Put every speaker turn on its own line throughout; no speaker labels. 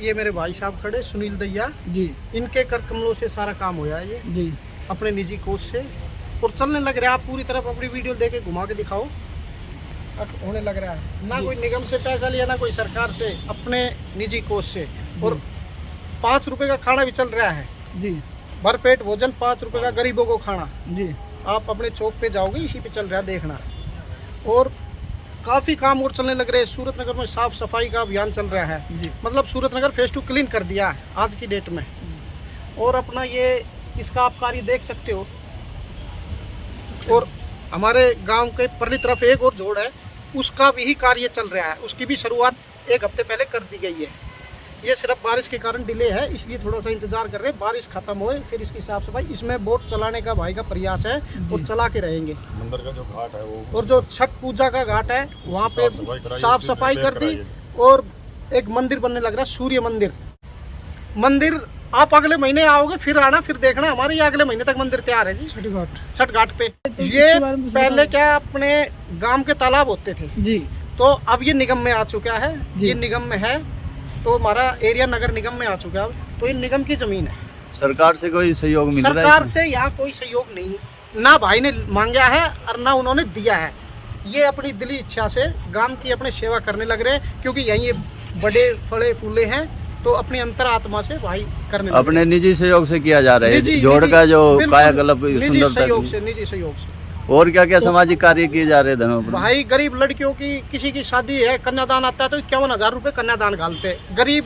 ये मेरे भाई साहब खड़े सुनील दैया
जी,
इनके कर कमलों से सारा काम होया है ये
जी,
अपने निजी कोष से और चलने लग रहा है। आप पूरी तरफ अपनी वीडियो देके घुमा के दिखाओ। अब होने लग रहा है ना, कोई निगम से पैसा लिया ना कोई सरकार से, अपने निजी कोष से। और 5 रुपए का खाना भी चल रहा है
जी,
भरपेट भोजन, 5 रुपए का गरीबों को खाना।
जी,
आप अपने चौक पे जाओगे इसी पे चल रहा है, देखना। और काफ़ी काम और चलने लग रहे हैं। सूरतनगर में साफ सफाई का अभियान चल रहा है
जी,
मतलब सूरतनगर फेस 2 क्लीन कर दिया है आज की डेट में। और अपना ये इसका आप कार्य देख सकते हो। और हमारे गांव के परली तरफ एक और जोड़ है, उसका भी कार्य चल रहा है, उसकी भी शुरुआत 1 हफ्ते पहले कर दी गई है। ये सिर्फ बारिश के कारण डिले है, इसलिए थोड़ा सा इंतजार कर रहे हैं, बारिश खत्म होए फिर इसकी साफ सफाई। इसमें बोट चलाने का भाई का प्रयास है और चला के रहेंगे।
मंदिर का जो घाट है वो
और जो छठ पूजा का घाट है वहाँ पे साफ सफाई कर दी। और एक मंदिर बनने लग रहा है, सूर्य मंदिर। आप अगले महीने आओगे फिर आना, फिर देखना, हमारे ये अगले महीने तक मंदिर तैयार है जी छठ घाट पे। ये पहले क्या अपने गांव के तालाब होते थे
जी,
तो अब ये निगम में आ चुका है, ये निगम में है तो हमारा एरिया नगर निगम में आ चुका है। तो ये निगम की जमीन है।
सरकार से कोई सहयोग मिल रहा है?
सरकार से यहाँ कोई सहयोग नहीं, ना भाई ने मांगा है और ना उन्होंने दिया है। ये अपनी दिली इच्छा से गांव की अपने सेवा करने लग रहे हैं, क्योंकि यहीं ये बड़े फड़े फूले हैं तो अपनी अंतरात्मा से भाई करने लग रहे हैं।
अपने निजी सहयोग से किया जा रहा है जोड़ का जो कायाकल्प
निजी
सुंदरता।
सहयोग से।
और क्या क्या सामाजिक कार्य किए जा रहे हैं धनों
भाई गरीब लड़कियों की किसी की शादी है, कन्यादान आता है तो 51,000 रुपए कन्यादान घालते हैं गरीब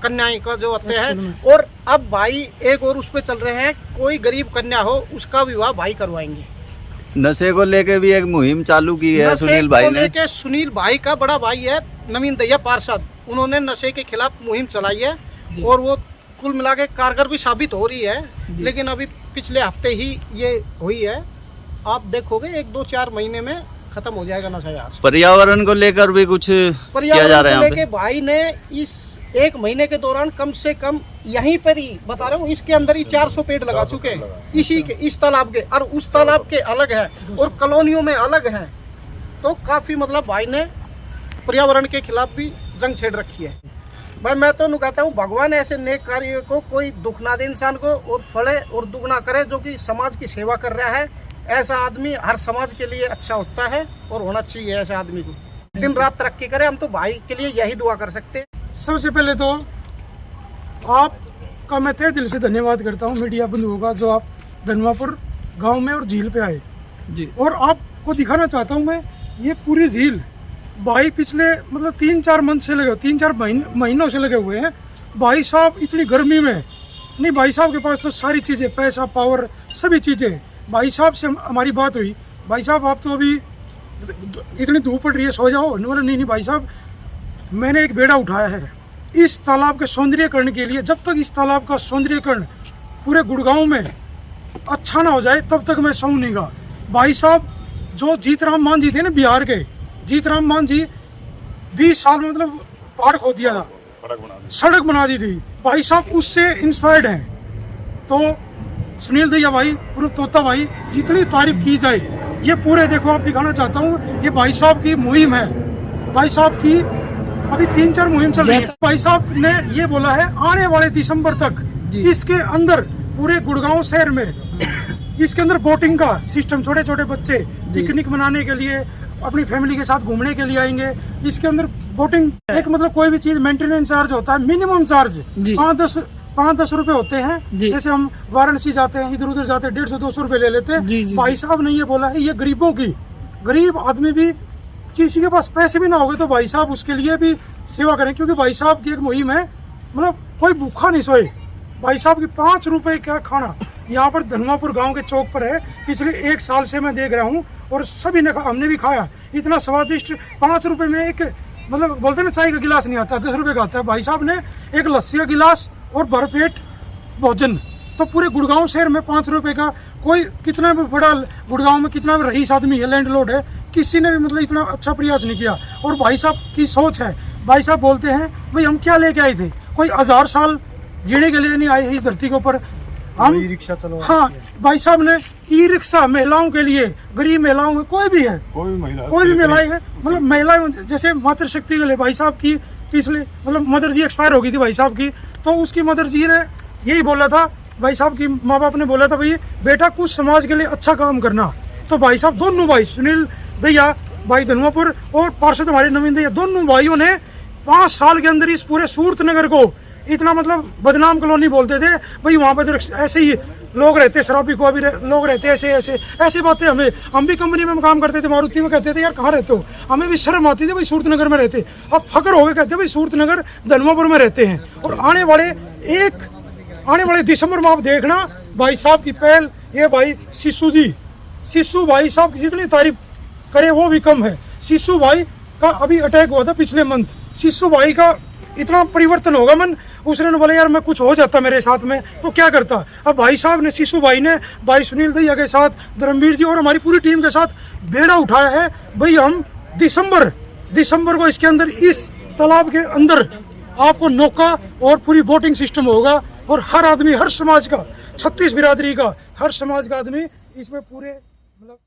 कन्याएं का जो आते हैं। और अब भाई एक और उस पे चल रहे हैं, कोई गरीब कन्या हो उसका विवाह भाई करवाएंगे।
नशे को लेके भी एक मुहिम चालू की है सुनील भाई ने।
लेके सुनील भाई का बड़ा भाई है नवीन दैया पार्षद, उन्होंने नशे के खिलाफ मुहिम चलाई है और वो कुल मिला के कारगर भी साबित हो रही है। लेकिन अभी पिछले हफ्ते ही ये हुई है, आप देखोगे 1-2-4 महीने में खत्म हो जाएगा नशा यहाँ से।
पर्यावरण को लेकर भी कुछ किया जा रहा है यहाँ पे?
भाई ने इस 1 महीने के दौरान कम से कम यहीं पर ही बता रहा हूँ, इसके अंदर ही 400 पेड़ लगा चुके हैं, इसी के इस तालाब के। और उस तालाब के अलग है और कॉलोनियों में अलग है। तो काफी मतलब भाई ने पर्यावरण के खिलाफ भी जंग छेड़ रखी है। भाई मैं तो कहता हूँ भगवान ऐसे नेक कार्य को कोई दुख ना दे इंसान को, और फले और दुगना करे, जो कि समाज की सेवा कर रहा है। ऐसा आदमी हर समाज के लिए अच्छा होता है और होना चाहिए ऐसे आदमी को। दिन रात तरक्की करे, हम तो भाई के लिए यही दुआ कर सकते हैं।
सबसे पहले तो आपका मैं तहे दिल से धन्यवाद करता हूँ मीडिया बंधुओं का, जो आप धनवापुर गांव में और झील पे आए जी। और आपको दिखाना चाहता हूँ मैं, ये पूरी झील भाई पिछले मतलब 3-4 मंथ से लगे, 3-4 महीनों से लगे हुए हैं। भाई साहब इतनी गर्मी में नहीं, भाई साहब के पास तो सारी चीज़ें, पैसा, पावर, सभी चीज़ें। भाई साहब से हमारी बात हुई, भाई साहब आप तो अभी इतनी धूप पड़ रही है, सो जाओ। नहीं भाई साहब, मैंने एक बेड़ा उठाया है इस तालाब के सौंदर्यकरण के लिए। जब तक इस तालाब का सौंदर्यकरण पूरे गुड़गांव में अच्छा ना हो जाए तब तक मैं सौं नहीं गा। भाई साहब जो जीतराम मांझी थे ना, बिहार के जीतराम मांझी, 20 साल में मतलब पहाड़ खोद दिया था, सड़क बना दी थी। भाई साहब उससे इंस्पायर्ड हैं। तो सुनील दैया भाई उर्फ तोता भाई, जितनी तारीफ की जाए, ये पूरे देखो आप दिखाना चाहता हूँ, ये भाई साहब की मुहिम है। भाई साहब की अभी 3-4 मुहिम चल रही है। भाई साहब ने ये बोला है आने वाले दिसंबर तक इसके अंदर पूरे गुड़गांव शहर में इसके अंदर बोटिंग का सिस्टम, छोटे छोटे बच्चे पिकनिक मनाने के लिए अपनी फैमिली के साथ घूमने के लिए आएंगे। इसके अंदर बोटिंग एक मतलब कोई भी चीज मेंटेनेंस चार्ज होता है, मिनिमम चार्ज 5-10 रुपए होते हैं। जैसे हम वाराणसी जाते हैं, इधर उधर जाते हैं, 150-200 रुपए ले लेते हैं। भाई साहब ने ये बोला है, ये गरीबों की, गरीब आदमी भी किसी के पास पैसे भी ना होंगे तो भाई साहब उसके लिए भी सेवा करें, क्योंकि भाई साहब की एक मुहिम है, मतलब कोई भूखा नहीं सोए। भाई साहब की 5 रुपए का खाना यहाँ पर धनवापुर गांव के चौक पर है, पिछले 1 साल से मैं देख रहा हूँ और सभी ने हमने भी खाया, इतना स्वादिष्ट। 5 रुपए में एक मतलब बोलते ना चाय का गिलास नहीं आता, 10 रुपए का आता है। भाई साहब ने एक लस्सी का गिलास और भरपेट भोजन, तो पूरे गुड़गांव शहर में 5 रुपए का, कोई कितना भी बड़ा गुड़गांव में कितना भी रईस आदमी है, लैंडलॉर्ड है, किसी ने भी मतलब इतना अच्छा प्रयास नहीं किया। और भाई साहब की सोच है, भाई साहब बोलते हैं भाई हम क्या लेके आए थे, कोई 1000 साल जीने के लिए नहीं आए इस धरती के ऊपर हम। रिक्शा चलो, हाँ भाई साहब ने ई रिक्शा महिलाओं के लिए, गरीब महिलाओं में कोई भी है, कोई भी महिलाएं है, मतलब महिलाएं जैसे मातृशक्ति के लिए भाई साहब की पिछले मतलब मदर जी एक्सपायर हो गई थी भाई साहब की, तो उसकी मदर जी ने यही बोला था, भाई साहब की माँ बाप ने बोला था भाई बेटा कुछ समाज के लिए अच्छा काम करना। तो भाई साहब दोनों भाई सुनील दैया भाई धनवापुर और पार्षद हमारे नवीन दैया, दोनों भाइयों ने 5 साल के अंदर इस पूरे सूरत नगर को इतना मतलब बदनाम कॉलोनी बोलते थे भाई, वहाँ पर ऐसे ही लोग रहते, शराबी को भी लोग रहते, ऐसे बातें हम भी कंपनी में काम करते थे, मारुति में, कहते थे यार कहाँ रहते हो, हमें भी शर्म आती थी भाई सूरत नगर में रहते, अब फख्र हो गए कहते भाई सूरत नगर धनवापुर में रहते हैं। और आने वाले दिसंबर में आप देखना भाई साहब की पहल, ये भाई शिशु भाई साहब की जितनी तारीफ करे वो भी कम है। शिशु भाई का अभी अटैक हुआ था पिछले मंथ, शिशु भाई का इतना परिवर्तन होगा मन, उसने बोला यार मैं कुछ हो जाता मेरे साथ में तो क्या करता। अब भाई साहब ने, शिशु भाई ने भाई सुनील दैया के साथ, धर्मवीर जी और हमारी पूरी टीम के साथ बेड़ा उठाया है भाई, हम दिसंबर को इसके अंदर, इस तालाब के अंदर आपको नौका और पूरी बोटिंग सिस्टम होगा, और हर आदमी, हर समाज का, 36 बिरादरी का हर समाज का आदमी इसमें पूरे मतलब